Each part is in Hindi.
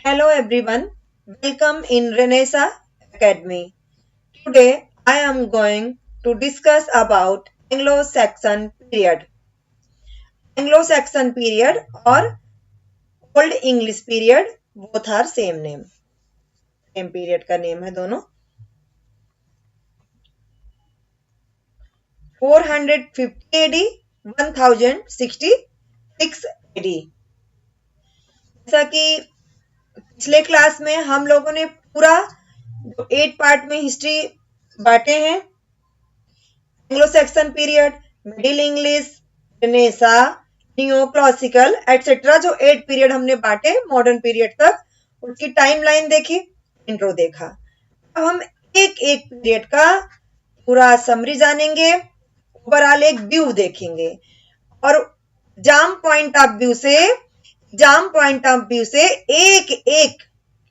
Hello everyone, welcome in Renaissance Academy. Today I am going to discuss about Anglo-Saxon period. Anglo-Saxon period or Old English period both are same name. Same period का name है दोनों. 450 AD, 1066 AD. जैसा कि पिछले क्लास में हम लोगों ने पूरा 8 पार्ट में हिस्ट्री बांटे हैं. Anglo Saxon period, middle English, Renaissance, neo classical etcetera, जो 8 पीरियड हमने बांटे मॉडर्न पीरियड तक, उसकी टाइमलाइन देखी, इंट्रो देखा. अब हम एक एक पीरियड का पूरा समरी जानेंगे, ओवरऑल एक व्यू देखेंगे और एग्जाम पॉइंट ऑफ व्यू से एक एक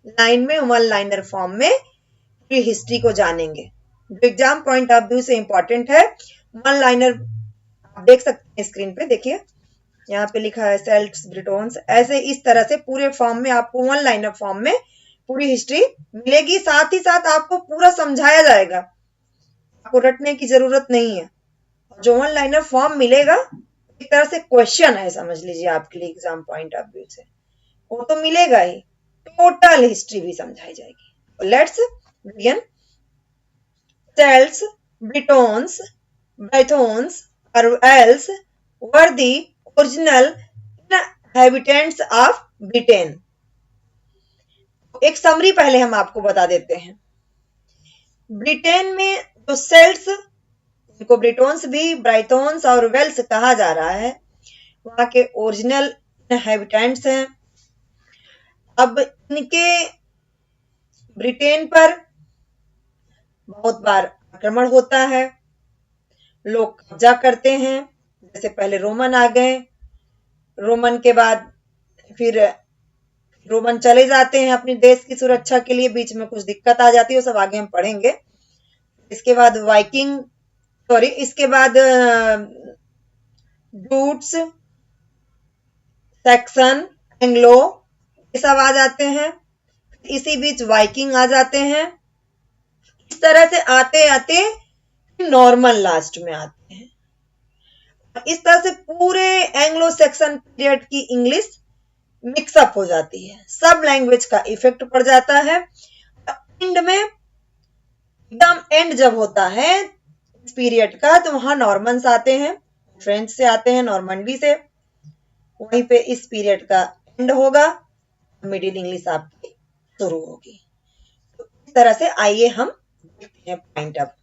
लाइन में वन लाइनर फॉर्म में पूरी हिस्ट्री को जानेंगे. जो एग्जाम पॉइंट ऑफ व्यू से इंपॉर्टेंट है, वन लाइनर आप देख सकते हैं स्क्रीन पे. देखिए यहाँ पे लिखा है सेल्ट्स, ब्रिटोन्स, ऐसे इस तरह से पूरे फॉर्म में आपको वन लाइनर फॉर्म में पूरी हिस्ट्री मिलेगी. साथ ही साथ आपको पूरा समझाया जाएगा, आपको रटने की जरूरत नहीं है. जो वन लाइनर फॉर्म मिलेगा एक तरह से क्वेश्चन है, समझ लीजिए आपके लिए एग्जाम पॉइंट ऑफ व्यू से, वो तो मिलेगा ही. टोटल हिस्ट्री भी समझाई जाएगी. Let's begin. Celts, Britons, Brythons, or else were the original inhabitants of Britain. एक समरी पहले हम आपको बता देते हैं. ब्रिटेन में जो सेल्ट्स, इनको ब्रिटोन्स भी, ब्राइथोन्स और वेल्स कहा जा रहा है, वहां के ओरिजिनल इनहेबिटेंट्स हैं. अब इनके ब्रिटेन पर बहुत बार आक्रमण होता है, लोग कब्जा करते हैं. जैसे पहले रोमन आ गए, रोमन के बाद फिर रोमन चले जाते हैं अपने देश की सुरक्षा के लिए, बीच में कुछ दिक्कत आ जाती है, वो सब आगे हम पढ़ेंगे. इसके बाद इसके बाद जूट्स, सैक्सन, एंग्लो, ये सब आ जाते हैं. इसी बीच वाइकिंग आ जाते हैं. इस तरह से आते आते नॉर्मन लास्ट में आते हैं. इस तरह से पूरे एंग्लो सैक्सन पीरियड की इंग्लिश मिक्सअप हो जाती है, सब लैंग्वेज का इफेक्ट पड़ जाता है. एंड में एकदम एंड जब होता है इस पीरियड का, तो वहां नॉर्मन्स आते हैं, फ्रेंच से आते हैं, नॉर्मंडी से. वहीं पे इस पीरियड का एंड होगा, मिडिल इंग्लिश आपकी शुरू होगी. तो इस तरह से आइए हम देखते हैं पॉइंट. अब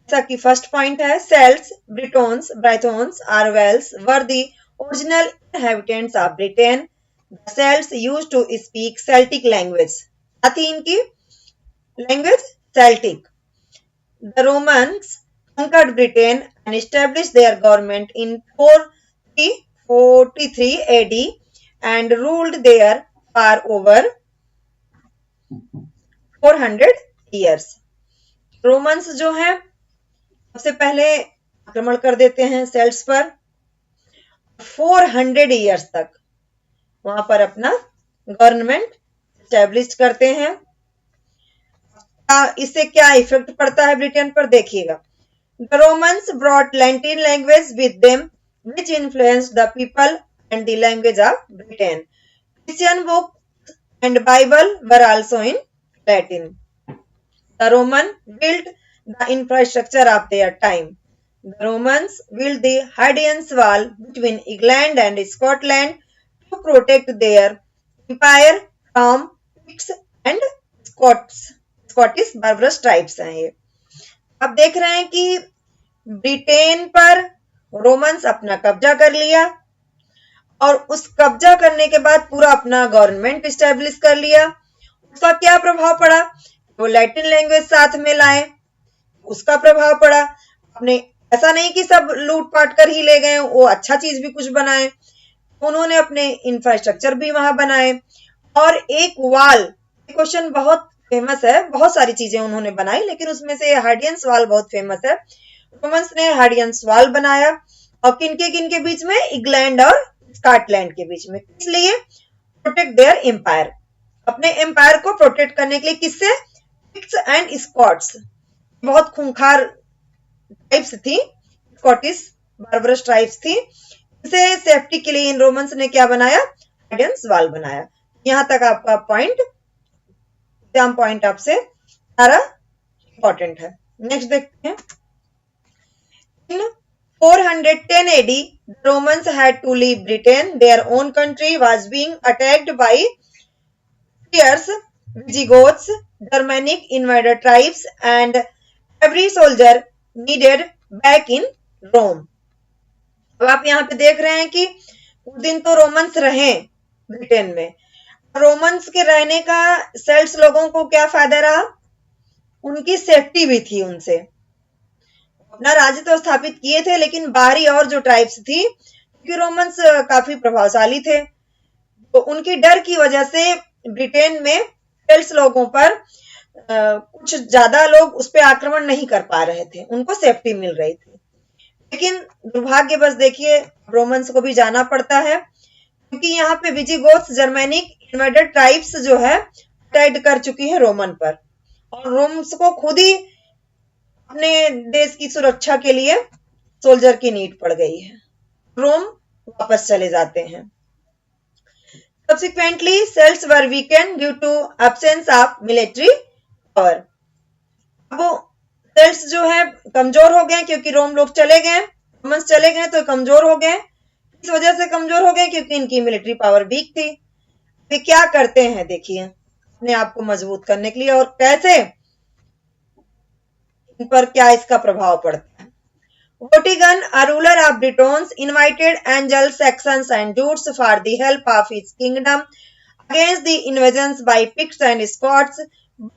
जैसा कि फर्स्ट पॉइंट है, सेल्ट्स, ब्रिटोन्स, ब्राइथोन्स और Wales were the original inhabitants of Britain. The Celts used to speak Celtic language. साथ ही इनकी language Celtic. The Romans conquered Britain and established their government in 443 AD and ruled there for over 400 years. Romans जो है सबसे पहले आक्रमण कर देते हैं सेल्ट्स पर. 400 इयर्स तक वहां पर अपना गवर्नमेंट स्टैब्लिश करते हैं. इससे क्या इफेक्ट पड़ता है ब्रिटेन पर, देखिएगा. The Romans brought Latin language with them, which influenced the people and the language of Britain. Christian books and Bible were also in Latin. The Romans built the infrastructure of their time. The Romans built the Hadrian's Wall between England and Scotland to protect their empire from Picts and Scottish barbarous tribes हैं ये. आप देख रहे हैं कि ब्रिटेन पर रोमन्स अपना कब्जा कर लिया और उस कब्जा करने के बाद पूरा अपना गवर्नमेंट स्टैब्लिश कर लिया. उसका क्या प्रभाव पड़ा, वो लैटिन लैंग्वेज साथ में लाए, उसका प्रभाव पड़ा. अपने ऐसा नहीं कि सब लूट पाट कर ही ले गए, वो अच्छा चीज भी कुछ बनाए. उन्होंने अपने इंफ्रास्ट्रक्चर भी वहां बनाए. और एक वॉल, क्वेश्चन बहुत फेमस है, बहुत सारी चीजें उन्होंने बनाई, लेकिन उसमें से हार्डियंस वॉल बहुत फेमस है. रोमन्स ने हार्डियंस वॉल बनाया, और किनके बीच में, इंग्लैंड और स्कॉटलैंड के बीच में. इसलिए प्रोटेक्ट देयर एम्पायर, अपने एम्पायर को प्रोटेक्ट करने के लिए। किससे? पिक्ट्स एंड स्कॉट्स, बहुत खूंखार ट्राइब्स थी, स्कॉटिश बार्बरस ट्राइब्स थी। इसे सेफ्टी के लिए इन रोमन्स ने क्या बनाया? गाइडेंस वाल बनाया। यहां तक आपका पॉइंट, एग्जाम पॉइंट आपसे सारा इंपॉर्टेंट है। नेक्स्ट देखते हैं। In 410 AD, the Romans had to leave Britain. Their own country was being attacked by fierce Visigoths, Germanic invader tribes, and every soldier needed back in Rome. अब आप यहाँ पे देख रहे हैं कि उस दिन तो रोमन्स रहे ब्रिटेन में। रोमन्स के रहने का सेल्ट्स लोगों को क्या फायदा रहा? उनकी सेफ्टी भी थी उनसे। अपना राज्य तो स्थापित किए थे, लेकिन बाहरी और जो ट्राइब्स थी, क्योंकि रोमन्स काफी प्रभावशाली थे, तो उनकी डर की वजह से ब्रिटेन में सेल्ट्स लोगों पर कुछ ज्यादा लोग उस पर आक्रमण नहीं कर पा रहे थे, उनको सेफ्टी मिल रही थी। लेकिन दुर्भाग्यवश देखिए रोमन्स को भी जाना पड़ता है, क्योंकि यहाँ पे विजिगोथ्स, जर्मैनिक इन्वेडेड ट्राइब्स जो है अटैक कर चुकी है रोमन पर, और रोम्स को खुद ही अपने देश की सुरक्षा के लिए सोल्जर की नीड पड़ गई है। रोम वापस चले जाते हैं। Subsequently, celts were weakened due to absence of military power. अब वो सेल्ट्स जो है कमजोर हो गए, क्योंकि रोम लोग चले गए, रोमन्स चले गए तो कमजोर हो गए। इस वजह से कमजोर हो गए क्योंकि इनकी मिलिट्री पावर वीक थी। वे क्या करते हैं देखिए अपने आप को मजबूत करने के लिए, और कैसे इन पर क्या इसका प्रभाव पड़ता है। Vortigern, a ruler of Britons, invited Anglo-Saxons and Jutes for the help of his kingdom against the invasions by Picts and Scots,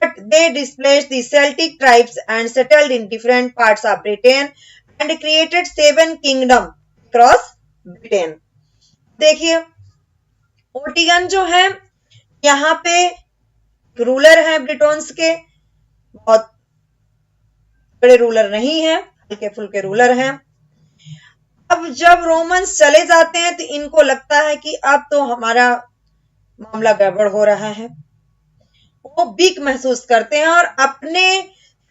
but they displaced the Celtic tribes and settled in different parts of Britain and created 7 kingdoms across Britain. देखिए ओटिगन जो है यहाँ पे रूलर हैं ब्रिटोन्स के, बहुत बड़े रूलर नहीं है, हल्के फुल्के रूलर हैं। अब जब रोमन्स चले जाते हैं तो इनको लगता है कि अब तो हमारा मामला गड़बड़ हो रहा है, वो वीक महसूस करते हैं और अपने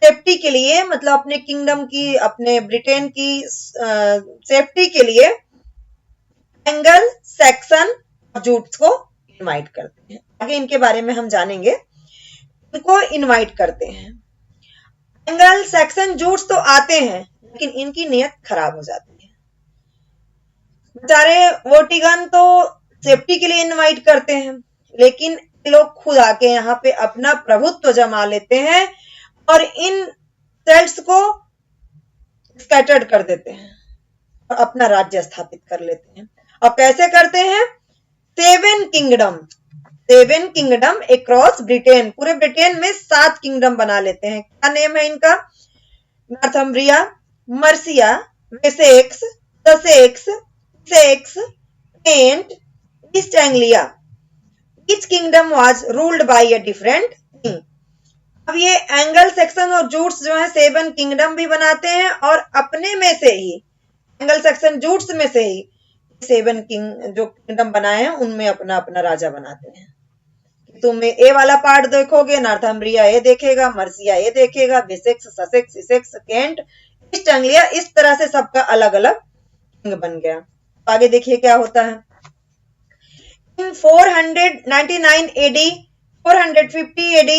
सेफ्टी के लिए, मतलब अपने किंगडम की, अपने ब्रिटेन की सेफ्टी के लिए एंगल, सैक्सन और जूट्स को इनवाइट करते हैं। आगे इनके बारे में हम जानेंगे। इनको इनवाइट करते हैं। एंगल, सैक्सन, जूट्स तो आते हैं, लेकिन इनकी नीयत खराब हो जाती है। बेचारे वोटिगन तो सेफ्टी के लिए इनवाइट करते हैं, लेकिन लोग खुद आके यहाँ पे अपना प्रभुत्व जमा लेते हैं और इन सेल्ट्स को स्कैटर्ड कर देते हैं और अपना राज्य स्थापित कर लेते हैं। और कैसे करते हैं? 7 किंगडम अक्रॉस ब्रिटेन, पूरे ब्रिटेन में 7 किंगडम बना लेते हैं। क्या नेम है इनका? Northumbria, Mercia, Wessex, Sussex, Kent, east Anglia. Each kingdom was ruled by a different king. अब ये एंगल, सेक्सन और जूट्स जो है 7 किंगडम भी बनाते हैं और अपने में से ही, एंगल, सेक्सन, जूट्स में से ही 7 किंग जो किंगडम बनाए हैं उनमें अपना अपना राजा बनाते हैं। तुम ए वाला पार्ट देखोगे, नॉर्थम्ब्रिया ये देखेगा, मर्सिया ये देखेगा, Wessex, Sussex, Essex, Kent, east Anglia, इस तरह से सबका अलग अलग किंग बन गया। आगे देखिए क्या होता है। In 499 AD, 450 AD,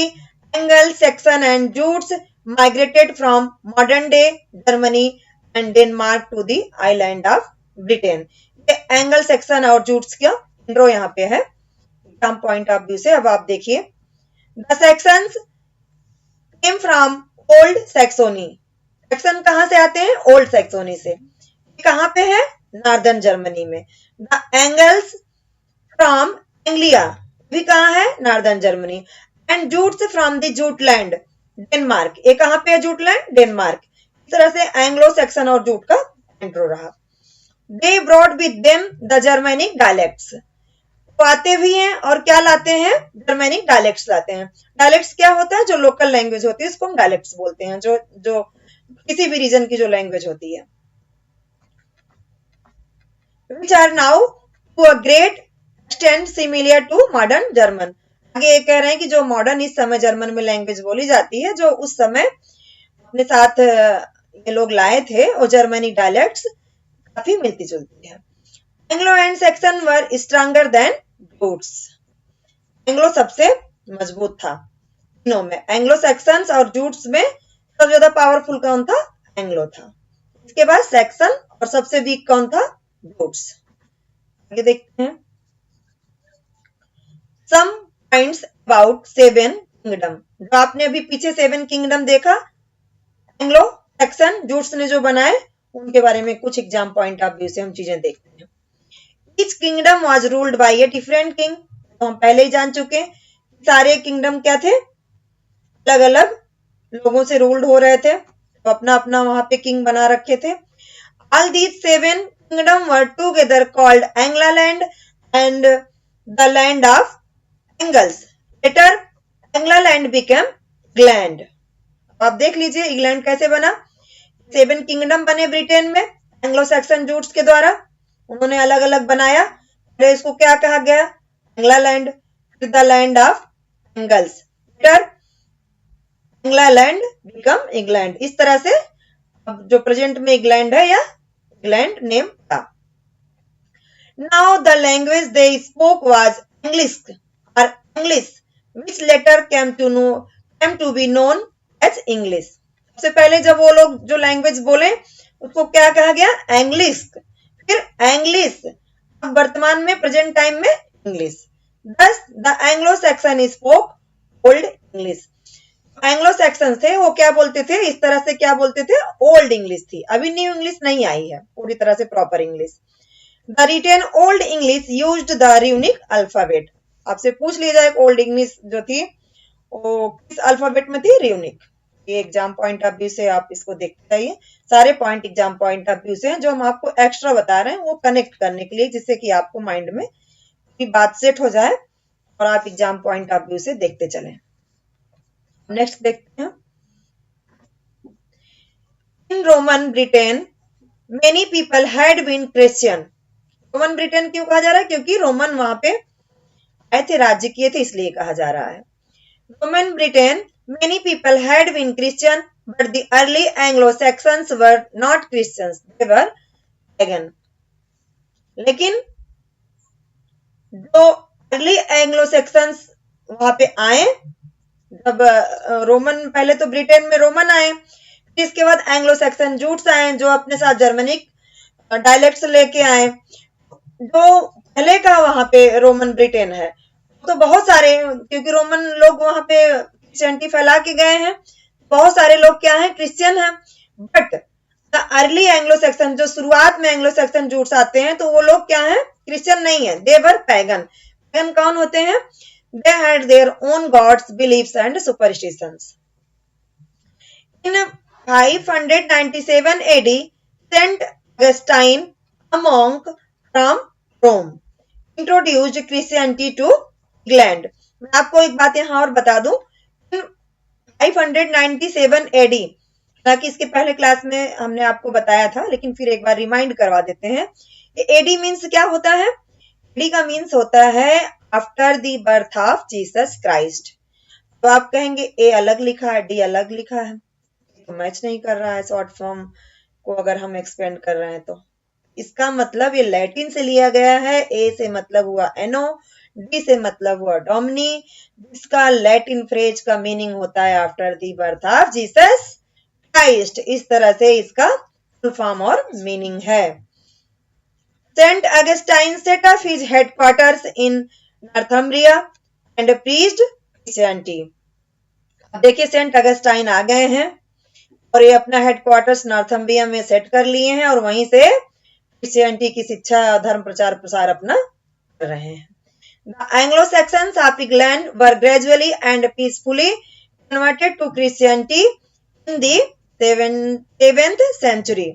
Angles, Saxon and Jutes migrated from modern-day Germany and Denmark to the island of Britain. ये एंगल, सेक्सन और जूट्स का इंट्रो यहाँ पे है एग्जाम पॉइंट ऑफ व्यू से। अब आप देखिए, the sections came from old Saxony. Section कहाँ से आते हैं? ओल्ड सैक्सोनी से। कहाँ पे है? नॉर्दर्न जर्मनी में। द एंगल्स फ्रॉम एंग्लिया, भी कहाँ है? Northern Germany. And Jutes from the Jutland, Denmark. ये कहाँ पे है? Jutland, Denmark. इस तरह से एंग्लो, सेक्सन और जूट का इंट्रो रहा। They brought with them the Germanic dialects. वो आते भी हैं और क्या लाते हैं? जर्मैनिक डायलेक्ट्स लाते हैं। डायलेक्ट्स क्या होता है? जो लोकल लैंग्वेज होती है उसको हम डायलेक्ट्स बोलते हैं, जो किसी भी रीजन की जो लैंग्वेज होती है। which are now to a great extent similar to modern German. आगे ये कह रहे हैं कि जो मॉडर्न इस समय जर्मन में लैंग्वेज बोली जाती है, जो उस समय अपने साथ ये लोग लाए थे, और जर्मनी डायलेक्ट्स काफी मिलती जुलती है। Anglo and section were stronger then Jutes. Anglo सबसे मजबूत था तीनों में, एंग्लो सेक्सन्स और जूट्स में सबसे ज्यादा पावरफुल कौन था? एंग्लो था। इसके बाद सेक्सन, और सबसे वीक कौन था? जूट्स। आगे देखते हैं some points about seven kingdom. जो आपने अभी पीछे सेवन किंगडम देखा, एंग्लो सेक्सन जूट्स ने जो बनाए, उनके बारे में कुछ एग्जाम पॉइंट ऑफ व्यू से हम चीजें देखते हैं। Each kingdom was ruled by a different king. तो हम पहले ही जान चुके हैं सारे किंगडम क्या थे? अलग अलग लोगों से रूल्ड हो रहे थे, तो अपना अपना वहां पे किंग बना रखे थे। All these seven kingdom were together called Englaland and the land of Angles. Later Englaland became England. आप देख लीजिए इंग्लैंड कैसे बना। सेवन किंगडम बने ब्रिटेन में एंग्लो सैक्सन जूट्स के द्वारा, उन्होंने अलग अलग बनाया। पहले इसको क्या कहा गया? एंग्लालैंड, फिर द लैंड ऑफ एंगल्स, फिर एंग्लालैंड बिकम इंग्लैंड। इस तरह से अब जो प्रेजेंट में इंग्लैंड है, या इंग्लैंड नेम था। Now the language they spoke was English और English which later came to be known as English। सबसे पहले जब वो लोग जो लैंग्वेज बोले उसको क्या कहा गया? एंग्लिश, फिर एंग्लिश, अब वर्तमान में प्रेजेंट टाइम में English. thus the Anglo-Saxon spoke old English. Anglo Saxon थे वो क्या बोलते थे? इस तरह से क्या बोलते थे? ओल्ड इंग्लिश थी, अभी न्यू इंग्लिश नहीं आई है पूरी तरह से proper English. The written old English used the runic alphabet. आपसे पूछ लिया जाए ओल्ड इंग्लिश जो थी वो किस अल्फाबेट में थी? र्यूनिक। ये एग्जाम पॉइंट ऑफ व्यू से आप इसको देखते जाइए, सारे point exam point of view से हैं, जो हम आपको एक्स्ट्रा बता रहे हैं वो कनेक्ट करने के लिए, जिससे कि आपको माइंड में बात सेट हो जाए और आप एग्जाम पॉइंट ऑफ व्यू से देखते चलें। नेक्स्ट देखते हैं in Roman Britain many people had been Christian. Roman Britain क्यों कहा जा रहा है? क्योंकि रोमन वहां पे आए थे, राज्य किए थे, इसलिए कहा जा रहा है। Roman Britain many people had been Christian but the early Anglo Saxons were not Christians, they were pagan. लेकिन जो अर्ली एंग्लो सैक्सन्स वहां पे आए, जब रोमन, पहले तो ब्रिटेन में रोमन आए, फिर इसके बाद एंग्लो सैक्सन जूट्स आए जो अपने साथ जर्मनिक डायलेक्ट्स लेके आए। जो पहले का वहां पे रोमन ब्रिटेन है तो बहुत सारे, क्योंकि रोमन लोग वहां पे क्रिश्चियनिटी फैला के गए हैं, बहुत सारे लोग क्या है? क्रिश्चियन है। But the early Anglo Saxon, जो शुरुआत में एंग्लो सैक्सन जूट्स आते हैं, तो वो लोग क्या है? क्रिश्चियन नहीं है, दे वर पैगन। पैगन कौन होते हैं? They had their own gods, beliefs and superstitions. In 597 AD, Saint Augustine, a monk from Rome, introduced Christianity to England. मैं आपको एक बात यहाँ और बता दूं, 597 AD, हालांकि इसके पहले क्लास में हमने आपको बताया था, लेकिन फिर एक बार रिमाइंड करवा देते हैं। एडी मीन्स क्या होता है? एडी का मीन्स होता है after the birth of Jesus Christ. तो आप कहेंगे ए अलग लिखा है, डी अलग लिखा है, तो मैच नहीं कर रहा है शॉर्ट फॉर्म को अगर हम एक्सपेंड कर रहे हैं तो। इसका मतलब ये लैटिन से लिया गया है। ए से मतलब हुआ एनो, डी से मतलब हुआ डोमिनी, जिसका लैटिन फ्रेज का मीनिंग होता है after the birth of Jesus Christ. इस तरह से इसका फुल फॉर्म और मीनिंग है। Saint Augustine set up his headquarters in Northumbria and preached Christianity. अब देखिए सेंट अगस्टाइन आ गए हैं और ये अपना हेडक्वार्टर्स नॉर्थम्ब्रिया में सेट कर लिए हैं और वहीं से क्रिश्चियनिटी की शिक्षा, धर्म प्रचार प्रसार अपना कर रहे हैं। The Anglo-Saxons of England were gradually and peacefully converted to Christianity in the 7th century.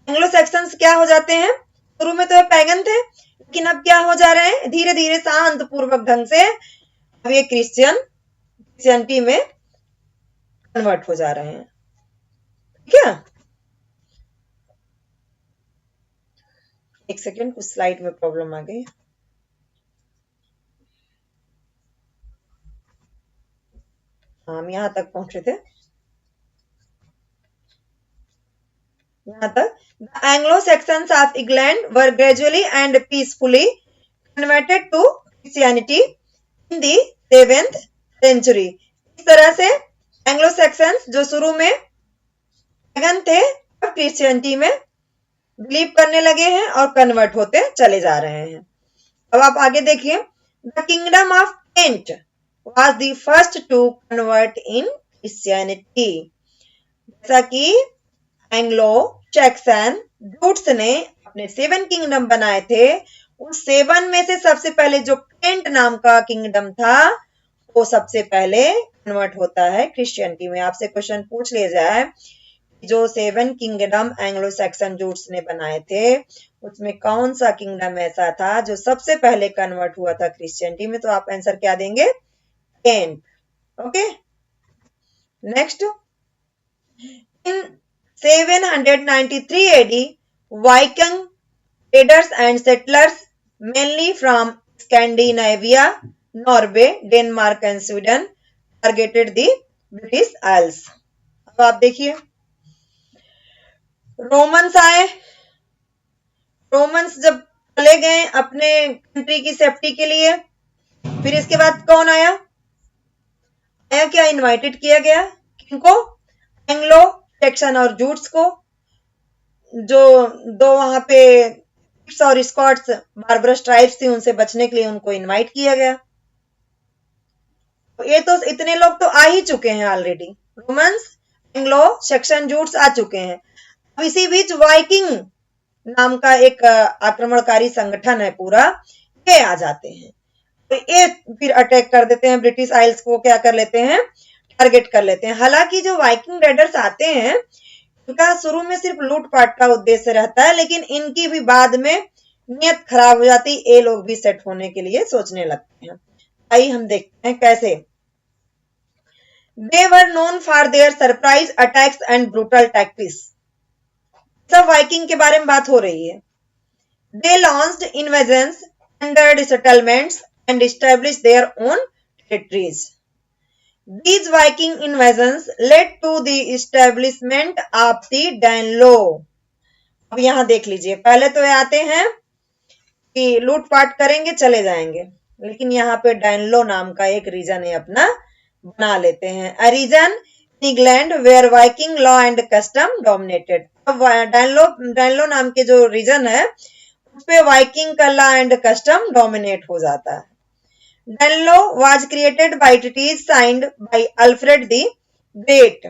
Anglo Saxons क्या हो जाते हैं? शुरू में तो पैगन थे, लेकिन अब क्या हो जा रहे हैं? धीरे धीरे शांत पूर्वक ढंग से अब ये क्रिश्चियनिटी में कन्वर्ट हो जा रहे हैं। ठीक है, एक सेकेंड, कुछ स्लाइड में प्रॉब्लम आ गई। हम यहां तक पहुंचे थे, यहां तक। The Anglo Saxons of England were gradually and peacefully converted to Christianity in the 7th century. इस तरह से एंग्लो सेक्शंस जो शुरू में पैगन थे, अब क्रिश्चियनिटी में बिलीव करने लगे हैं और कन्वर्ट होते चले जा रहे हैं। अब आप आगे देखिए, the kingdom of Kent was the first to convert in Christianity। जैसा कि एंग्लो सैक्सन जूट्स ने अपने 7 किंगडम बनाए थे, उस 7 में से सबसे पहले जो केंट नाम का किंगडम था, वो सबसे पहले कन्वर्ट होता है क्रिश्चियनिटी में। आपसे क्वेश्चन पूछ लिया जाए, जो 7 किंगडम एंग्लो सैक्सन जूट्स ने बनाए थे, उसमें कौन सा किंगडम ऐसा था जो सबसे पहले कन्वर्ट हुआ था क्रिश्चियनिटी में, तो आप आंसर क्या देंगे? Kent. Okay. Next, in 793 AD, Viking traders and settlers, mainly from Scandinavia, Norway, Denmark and Sweden, targeted the British Isles। अब आप देखिए, रोमन्स आए। रोमन्स जब चले गए अपने कंट्री की सेफ्टी के लिए, फिर इसके बाद कौन आया? क्या इनवाइटेड किया गया? किनको? एंग्लो सैक्सन और जूट्स को, जो दो वहां पे और स्कॉट्स बारबरस ट्राइब्स थी, उनसे बचने के लिए उनको इनवाइट किया गया। तो ये तो इतने लोग तो आ ही चुके हैं already, Romans, Anglo Saxon Jutes आ चुके हैं। अब इसी बीच वाइकिंग नाम का एक आक्रमणकारी संगठन है पूरा, ये आ जाते हैं। तो ये फिर अटैक कर देते हैं, ब्रिटिश आइल्स को क्या कर लेते हैं? टारगेट कर लेते हैं। हालांकि जो वाइकिंग रेडर्स आते हैं, इनका शुरू में सिर्फ लूटपाट का उद्देश्य रहता है, लेकिन इनकी भी बाद में नियत खराब हो जाती, ये लोग भी सेट होने के लिए सोचने लगते हैं। आइए हम देखते हैं कैसे। They were known for their surprise attacks and brutal tactics। सब वाइकिंग के बारे में बात हो रही है। They launched invasions, plundered settlements and established their own territories। These Viking invasions led to the establishment of the Danelaw। अब यहां देख लीजिए, पहले तो ये आते हैं कि लूटपाट करेंगे चले जाएंगे, लेकिन यहाँ पे डैनलो नाम का एक रीजन है अपना बना लेते हैं। A region England where Viking law and custom dominated. अब डैनलो नाम के जो रीजन है, उस पे वाइकिंग का लॉ एंड कस्टम डोमिनेट हो जाता है। Danelaw was created by treaties signed by Alfred the Great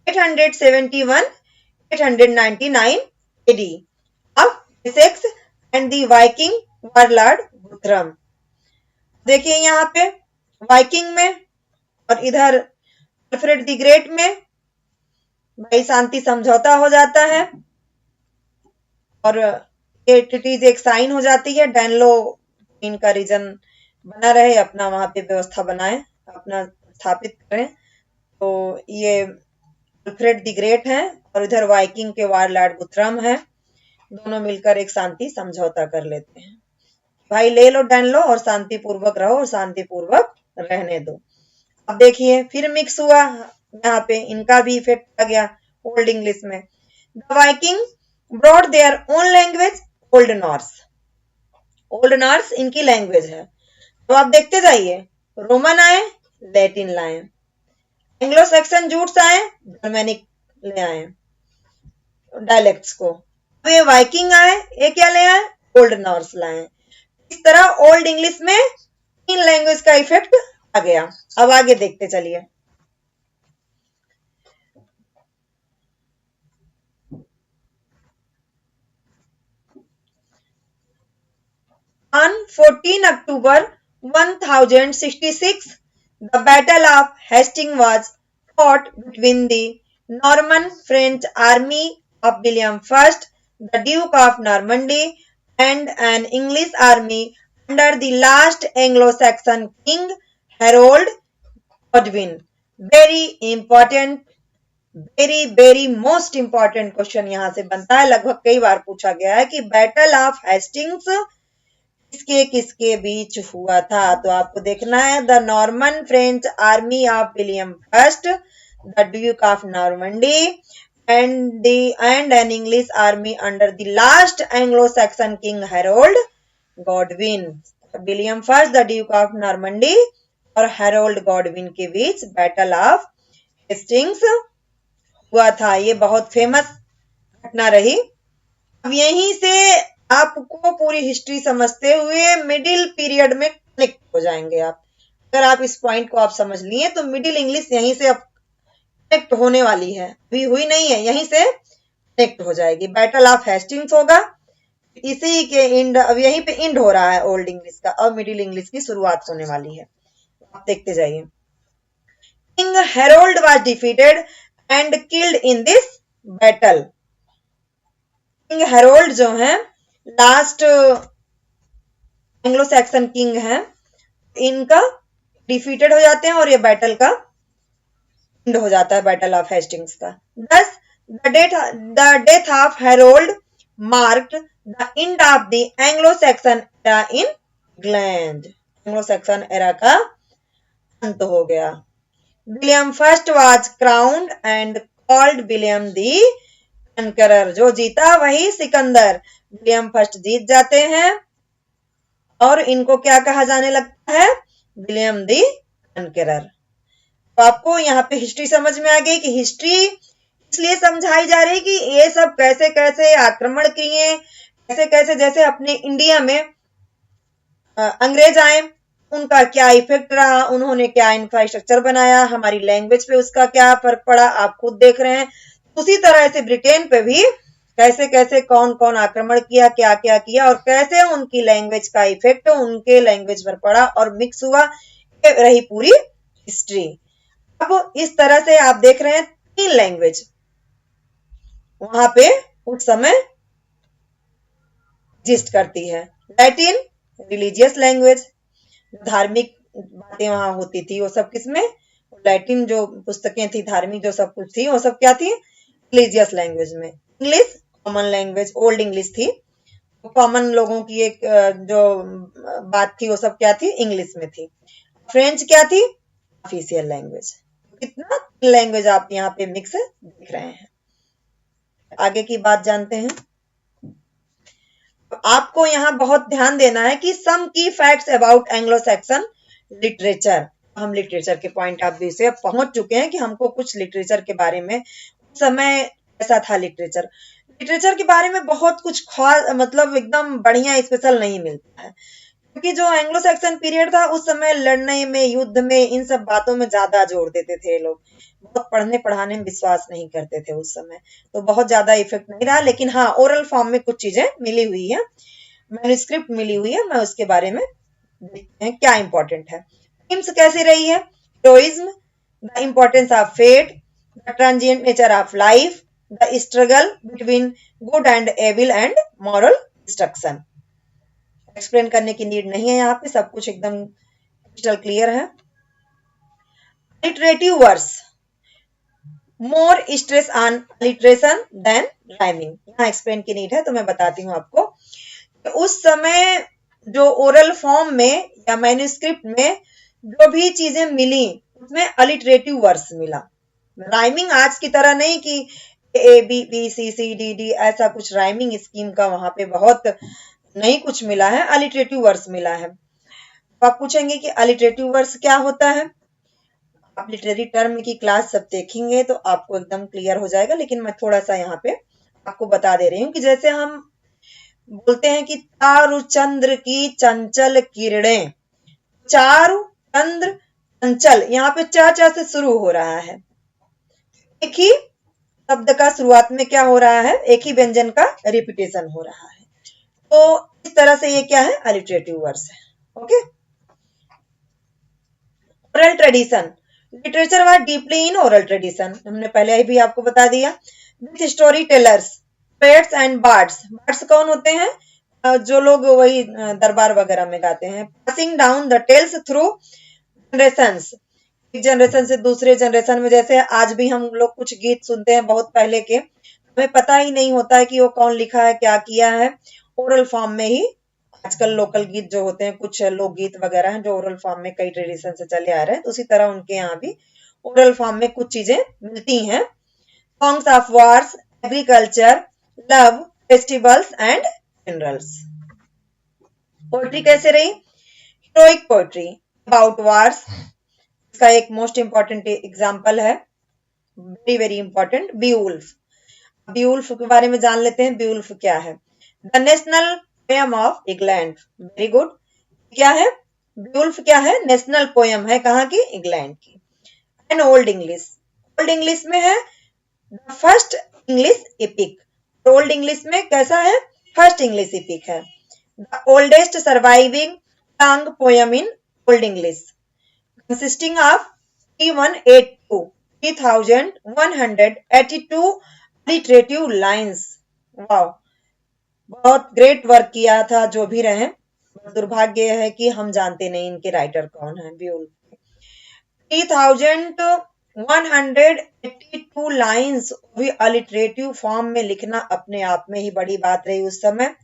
871-899 AD of Essex and the Viking warlord Guthrum। देखिए यहाँ पे वाइकिंग में और इधर अल्फ्रेड द ग्रेट में भाई शांति समझौता हो जाता है और ये ट्रीटीज एक साइन हो जाती है। डैनलो इनका रीजन बना रहे, अपना वहां पे व्यवस्था बनाए, अपना स्थापित करें। तो ये अल्फ्रेड द ग्रेट है और इधर वाइकिंग के वारलॉर्ड गुथरम है, दोनों मिलकर एक शांति समझौता कर लेते हैं। भाई ले लो डैनलो और शांति पूर्वक रहो और शांति पूर्वक रहने दो। अब देखिए फिर मिक्स हुआ, यहाँ पे इनका भी इफेक्ट आ गया ओल्ड इंग्लिश में। The Viking brought their own language Old Norse. Old Norse इनकी लैंग्वेज है। तो आप देखते जाइए, रोमन आए, लैटिन लाए, एंग्लो सैक्सन जूट्स आए, जर्मेनिक ले आए डायलेक्ट्स को। अब ये वाइकिंग आए, ये क्या ले आए? ओल्ड नॉर्स लाए। इस तरह ओल्ड इंग्लिश में तीन लैंग्वेज का इफेक्ट आ गया। अब आगे देखते चलिए। On 14 October 1066, the Battle of Hastings was fought between the Norman French army of William I, the Duke of Normandy, and an English army under the last Anglo-Saxon king Harold Godwin। Very important, very most important question यहां से बनता है, लगभग कई बार पूछा गया है कि बैटल ऑफ हेस्टिंग्स किसके किसके बीच हुआ था? तो आपको देखना है the Norman French army of William first, the Duke of Normandy and an English army under the last Anglo-Saxon king Harold Godwin. William first, the Duke of Normandy और हैरोल्ड गॉडविन के बीच बैटल ऑफ हेस्टिंग्स हुआ था। ये बहुत फेमस घटना रही। अब यहीं से आपको पूरी हिस्ट्री समझते हुए मिडिल पीरियड में कनेक्ट हो जाएंगे आप। अगर आप इस पॉइंट को आप समझ लिए तो मिडिल इंग्लिश यहीं से अब कनेक्ट होने वाली है, अभी हुई नहीं है, यहीं से कनेक्ट हो जाएगी। बैटल ऑफ हेस्टिंग्स होगा, इसी के इंड, अब यहीं पे इंड हो रहा है ओल्ड इंग्लिश का, अब मिडिल इंग्लिश की शुरुआत होने वाली है। आप देखते जाइए। King Harold was defeated and killed in this battle. King Harold जो है लास्ट एंग्लो सैक्सन किंग है, इनका डिफीटेड हो जाते हैं और ये बैटल का एंड हो जाता है, बैटल ऑफ हेस्टिंग्स का। Thus, the death of Harold marked the end of the Anglo-Saxon era in England. Anglo-Saxon era का अंत हो गया। William first was crowned and called William the Conqueror. जो जीता वही सिकंदर। विलियम फर्स्ट जीत जाते हैं और इनको क्या कहा जाने लगता है? विलियम दी कनकरर। तो आपको यहाँ पे हिस्ट्री समझ में आ गई कि हिस्ट्री इसलिए समझाई जा रही कि ये सब कैसे कैसे आक्रमण किए, कैसे कैसे, जैसे अपने इंडिया में अंग्रेज आए, उनका क्या इफेक्ट रहा, उन्होंने क्या इंफ्रास्ट्रक्चर बनाया, हमारी लैंग्वेज पे उसका क्या फर्क पड़ा, आप खुद देख रहे हैं। उसी तरह से ब्रिटेन पे भी कैसे कैसे कौन कौन आक्रमण किया, क्या क्या किया और कैसे उनकी लैंग्वेज का इफेक्ट उनके लैंग्वेज पर पड़ा और मिक्स हुआ, ये रही पूरी हिस्ट्री। अब इस तरह से आप देख रहे हैं 3 लैंग्वेज वहां पे उस समय एग्जिस्ट करती है। लैटिन रिलीजियस लैंग्वेज, धार्मिक बातें वहां होती थी, वो सब किसमें? लैटिन जो पुस्तकें थी, धार्मिक जो सब कुछ थी, वो सब क्या थी? रिलीजियस लैंग्वेज में। English common language, old English थी, कॉमन लोगों की एक जो बात थी वो सब क्या थी? इंग्लिश में थी। फ्रेंच क्या थी? Official language. कितना लैंग्वेज आप यहाँ पे मिक्स दिख रहे हैं। आगे की बात जानते हैं। आपको यहाँ बहुत ध्यान देना है कि सम की facts about Anglo Saxon literature. हम लिटरेचर के पॉइंट ऑफ व्यू से पहुंच चुके हैं कि हमको कुछ लिटरेचर के बारे में, उस समय कैसा था लिटरेचर, लिटरेचर के बारे में बहुत कुछ खास, मतलब एकदम बढ़िया स्पेशल नहीं मिलता है, क्योंकि जो एंग्लो सैक्सन पीरियड था उस समय लड़ने में, युद्ध में, इन सब बातों में ज्यादा जोर देते थे लोग, बहुत पढ़ने पढ़ाने में विश्वास नहीं करते थे उस समय, तो बहुत ज्यादा इफेक्ट नहीं रहा। लेकिन हाँ, ओरल फॉर्म में कुछ चीजें मिली हुई है, मैन्युस्क्रिप्ट मिली हुई है, मैं उसके बारे में देखते हैं क्या इंपॉर्टेंट है। थीम्स कैसी रही है? Heroism, the importance of fate, the transient nature of life, the struggle between good and evil and moral instruction. Explain करने की नीड नहीं है, यहाँ पे सब कुछ एकदम क्रिस्टल क्लियर है। Alliterative verse, more stress on alliteration than rhyming. यहाँ एक्सप्लेन की नीड है तो मैं बताती हूँ आपको। तो उस समय जो ओरल फॉर्म में या मैन्युस्क्रिप्ट में जो भी चीजें मिली उसमें अलिटरेटिव वर्स मिला। राइमिंग आज की तरह नहीं कि A B B C C D D ऐसा कुछ राइमिंग स्कीम का वहां पे बहुत नहीं कुछ मिला है, अलिटरेटिव वर्स मिला है। तो आप पूछेंगे कि अलिटरेटिव वर्स क्या होता है? आप लिटरेरी टर्म की क्लास सब देखेंगे तो आपको एकदम क्लियर हो जाएगा, लेकिन मैं थोड़ा सा यहाँ पे आपको बता दे रही हूँ कि जैसे हम बोलते हैं कि चारु चंद्र की चंचल किरणें, चारु चंद्र चंचल, यहाँ पे चा से शुरू हो रहा है, एक ही शब्द का शुरुआत में क्या हो रहा है? एक ही व्यंजन का रिपीटेशन हो रहा है। तो इस तरह से ये क्या है? अलिटरेटिव वर्स है। Okay. Oral tradition, literature was deeply in oral tradition, हमने पहले भी आपको बता दिया। With story tellers, poets and birds. Birds कौन होते हैं? जो लोग वही दरबार वगैरह में गाते हैं। Passing down the tales through generations, एक जनरेशन से दूसरे जनरेशन में। जैसे आज भी हम लोग कुछ गीत सुनते हैं बहुत पहले के, हमें पता ही नहीं होता है कि वो कौन लिखा है, क्या किया है, ओरल फॉर्म में ही आजकल लोकल गीत जो होते हैं, कुछ लोकगीत वगैरह हैं जो ओरल फॉर्म में कई ट्रेडिशन से चले आ रहे हैं, तो उसी तरह उनके यहाँ भी ओरल फॉर्म में कुछ चीजें मिलती हैं। Songs of wars, agriculture, love, festivals and funerals। Poetry कैसे रही? हीरोइक पोएट्री अबाउट वार्स, इसका एक मोस्ट इंपॉर्टेंट एग्जांपल है, वेरी वेरी इंपॉर्टेंट, बीवुल्फ। बीवुल्फ के बारे में जान लेते हैं। बीवुल्फ क्या है? The national poem of England. Very good. क्या है? बीवुल्फ क्या है? नेशनल पोएम है, कहाँ की? इंग्लैंड की। And old English, old English में है the first English epic. Old English में कैसा है? फर्स्ट इंग्लिश एपिक है। The oldest surviving long poem in old English, consisting of 3182 alliterative lines. Wow, बहुत ग्रेट वर्क किया था जो भी रहे। दुर्भाग्य है कि हम जानते नहीं इनके राइटर कौन है। बीवुल्फ 3182 लाइन्स भी अलिटरेटिव फॉर्म में लिखना अपने आप में ही बड़ी बात रही उस समय।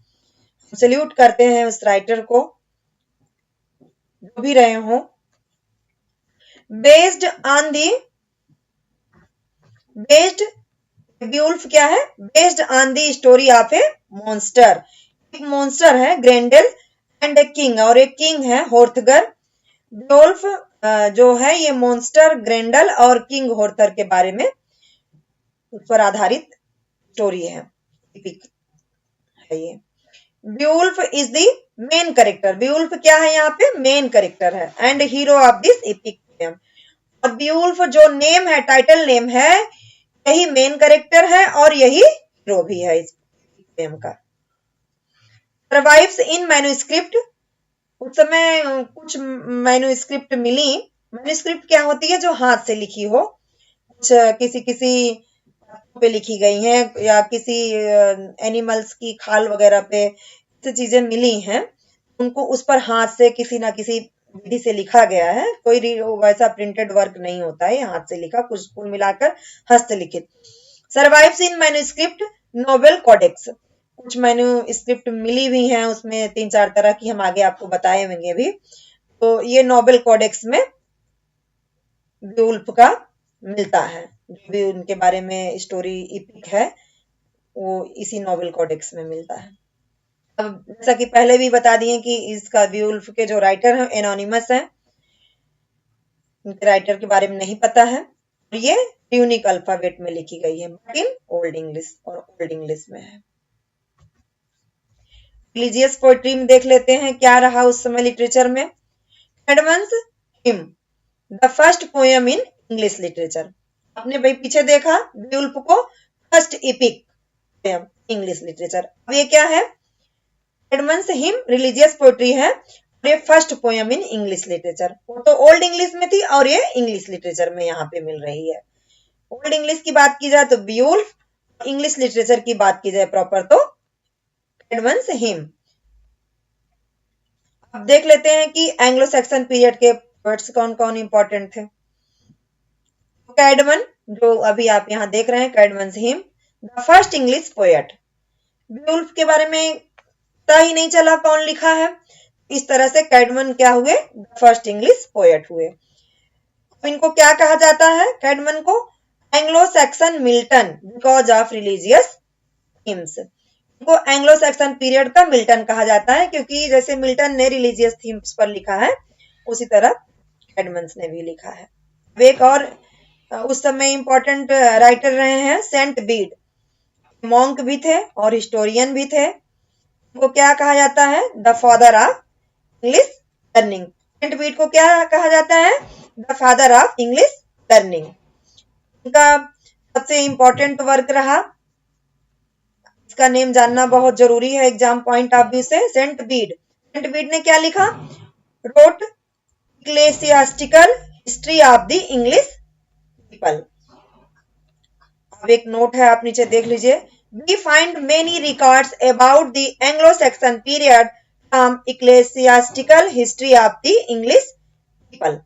सल्यूट करते हैं उस राइटर को, जो भी रहे हों। बेस्ड बीवुल्फ क्या है? Based on the story of A monster. एक मॉन्स्टर है ग्रेंडेल एंड ए किंग, और एक किंग है होर्थगर। बीवुल्फ जो है ये मॉन्स्टर, ग्रेंडल और किंग होर्थर के बारे में उस पर आधारित स्टोरी है, एपिक है ये। बीवुल्फ इज द मेन कैरेक्टर। बीवुल्फ क्या है? यहाँ पे मेन कैरेक्टर है and hero of this epic poem. और बीवुल्फ जो नेम है, टाइटल नेम है, यही मेन कैरेक्टर है और यही हीरो भी है इस पोएम का। सर्वाइव्स इन मैन्युस्क्रिप्ट, उस समय कुछ मैन्युस्क्रिप्ट मिली। मैन्युस्क्रिप्ट क्या होती है? जो हाथ से लिखी हो, कुछ किसी पे लिखी गई हैं या किसी एनिमल्स की खाल वगैरह पे ऐसी चीजें मिली हैं, उनको उस पर हाथ से किसी ना किसी विधि से लिखा गया है। कोई वैसा प्रिंटेड वर्क नहीं होता है, हाथ से लिखा, कुछ कुल मिलाकर हस्तलिखित। सर्वाइव्स इन मैन्युस्क्रिप्ट नोबेल कोडेक्स, कुछ मैन्युस्क्रिप्ट मिली भी हैं, उसमें 3-4 तरह की हम आगे आपको बताएंगे भी। तो ये नोबेल कोडेक्स में बीवुल्फ का मिलता है, जो भी उनके बारे में स्टोरी एपिक है वो इसी नोबेल कोडेक्स में मिलता है। अब जैसा कि पहले भी बता दिए कि इसका बीवुल्फ के जो राइटर हैं एनोनिमस हैं, उनके राइटर के बारे में नहीं पता है। और ये यूनिक अल्फाबेट में लिखी गई है, बट इन ओल्ड इंग्लिश, और ओल्ड इंग्लिश में है। रिलीजियस पोएट्री में देख लेते हैं क्या रहा उस समय लिटरेचर में। Caedmon's hymn, the first poem in English literature. आपने भाई पीछे देखा बीवुल्फ को first epic poem English literature. अब ये क्या है? कैडमन्स हिम रिलीजियस पोएट्री है और ये first poem in English literature. वो तो ओल्ड इंग्लिश में थी और ये इंग्लिश लिटरेचर में यहाँ पे मिल रही है। ओल्ड इंग्लिश की बात की जाए तो बीवुल्फ, इंग्लिश लिटरेचर की बात की जाए प्रॉपर तो कैडमन्स हिम। अब देख लेते हैं कि एंग्लो सैक्सन पीरियड के पोएट्स कौन कौन इंपॉर्टेंट थे। कैडमन, जो अभी आप यहाँ देख रहे हैं, Caedmon's hymn the first English poet. Beowulf के बारे में पता ही नहीं चला कौन लिखा है, इस तरह से कैडमन क्या हुए? द फर्स्ट इंग्लिश पोएट हुए। इनको क्या कहा जाता है? कैडमन को Anglo Saxon Milton because of religious themes. इनको एंग्लो सैक्सन पीरियड का मिल्टन कहा जाता है, क्योंकि जैसे मिल्टन ने रिलीजियस थीम्स पर लिखा है उसी तरह कैडमन्स ने भी लिखा है। एक और उस समय इंपॉर्टेंट राइटर रहे हैं सेंट बीड, मॉन्क भी थे और हिस्टोरियन भी थे। वो क्या कहा जाता है? The father of English learning. Saint Bede को क्या कहा जाता है? The father of English learning. उनका सबसे इंपॉर्टेंट वर्क रहा, इसका नेम जानना बहुत जरूरी है एग्जाम पॉइंट ऑफ व्यू से। सेंट बीड ने क्या लिखा? Wrote ecclesiastical history of the English people. अब एक नोट है, आप नीचे देख लीजिए। We find many records about the Anglo-Saxon period from ecclesiastical history of the English people।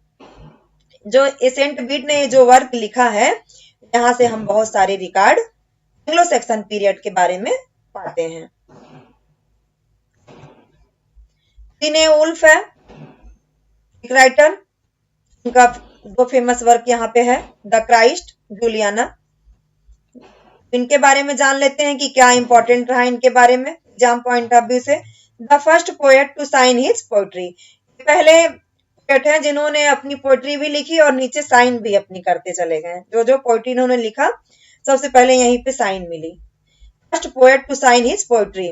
जो सेंट बीड ने जो वर्क लिखा है, यहाँ से हम बहुत सारे रिकॉर्ड एंग्लो सैक्सन पीरियड के बारे में पाते हैं। विर्जिनिया वुल्फ है एक राइटर, उनका दो फेमस वर्क यहाँ पे है, द क्राइस्ट, जूलियाना। इनके बारे में जान लेते हैं कि क्या इंपॉर्टेंट रहा इनके बारे में एग्जाम पॉइंट ऑफ व्यू से। The first poet to sign his poetry, पहले पोएट हैं जिन्होंने अपनी पोएट्री भी लिखी और नीचे साइन भी अपनी करते चले गए। जो जो पोएट्री इन्होंने लिखा सबसे पहले यहीं पे साइन मिली। First poet to sign his poetry,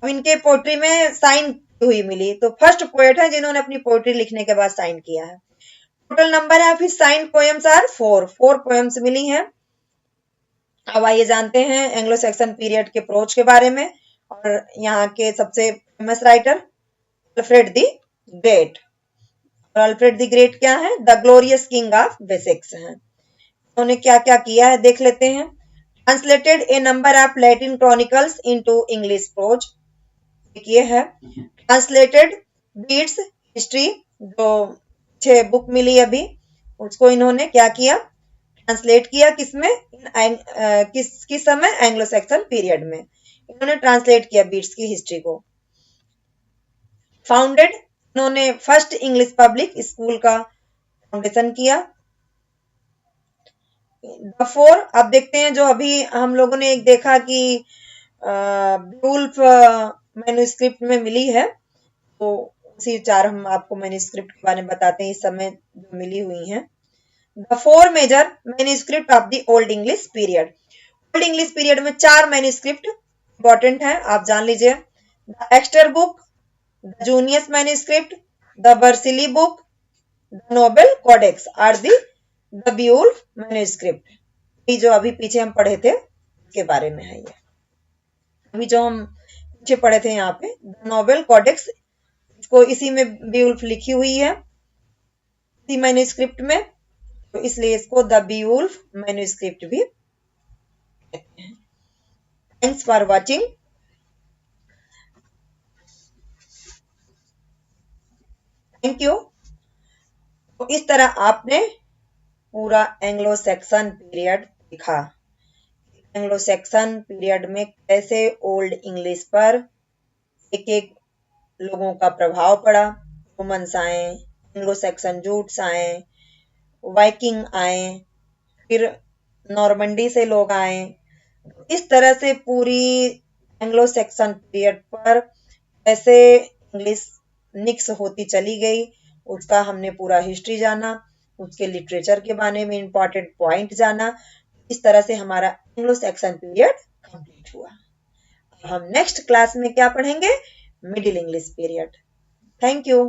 अब इनके पोएट्री में साइन हुई मिली, तो फर्स्ट पोएट है जिन्होंने अपनी पोएट्री लिखने के बाद साइन किया है। टोटल नंबर है फिर साइन पोएम्स आर 4 पोएम्स मिली हैं। अब आइए जानते हैं एंग्लो सैक्सन पीरियड के अप्रोच के बारे में और यहाँ के सबसे famous writer Alfred the great. और अल्फ्रेड द ग्रेट क्या है? The glorious king of Wessex हैं। उन्होंने क्या क्या किया है देख लेते हैं। Translated A number of Latin chronicles into English pros, ये है। ट्रांसलेटेड बीट्स हिस्ट्री, जो 6 बुक मिली अभी, उसको इन्होंने क्या किया? ट्रांसलेट किया किसमें? किस समय? एंग्लो सैक्सन पीरियड में इन्होंने ट्रांसलेट किया बीट्स की हिस्ट्री को। फाउंडेड, इन्होंने फर्स्ट इंग्लिश पब्लिक स्कूल का फाउंडेशन किया। द 4, अब देखते हैं जो अभी हम लोगों ने एक देखा कि वुल्फ मैन्युस्क्रिप्ट में मिली है, तो उसी 4 हम आपको मैन्युस्क्रिप्ट के बारे में बताते हैं इस समय जो मिली हुई हैं। The 4 major manuscript of the old English period, old English period में 4 मैन्युस्क्रिप्ट इंपॉर्टेंट है, आप जान लीजिए। The Exeter book, the Junius manuscript, the Vercelli book, the Nowell codex or the Beowulf manuscript. ये जो अभी पीछे हम पढ़े थे उसके बारे में है। ये अभी जो हम पीछे पढ़े थे यहाँ पे द नोबेल कोडेक्स, इसको इसी में ब्यूल्फ लिखी हुई है इसी मैन्युस्क्रिप्ट में, तो इसलिए इसको द ब्यूल्फ मैन्युस्क्रिप्ट भी कहते हैं। Thanks for watching. Thank you. तो इस तरह आपने पूरा एंग्लो सैक्सन पीरियड देखा। एंग्लो सैक्सन पीरियड में कैसे ओल्ड इंग्लिश पर एक एक लोगों का प्रभाव पड़ा। रोमन्स आए, एंग्लो सैक्सन जूट्स आए, वाइकिंग आए, फिर नॉर्मंडी से लोग आए। इस तरह से पूरी एंग्लो सैक्सन पीरियड पर कैसे इंग्लिश मिक्स होती चली गई उसका हमने पूरा हिस्ट्री जाना, उसके लिटरेचर के बारे में इंपॉर्टेंट पॉइंट जाना। इस तरह से हमारा एंग्लो सैक्सन पीरियड कंप्लीट हुआ। हम नेक्स्ट क्लास में क्या पढ़ेंगे? Middle English period. Thank you.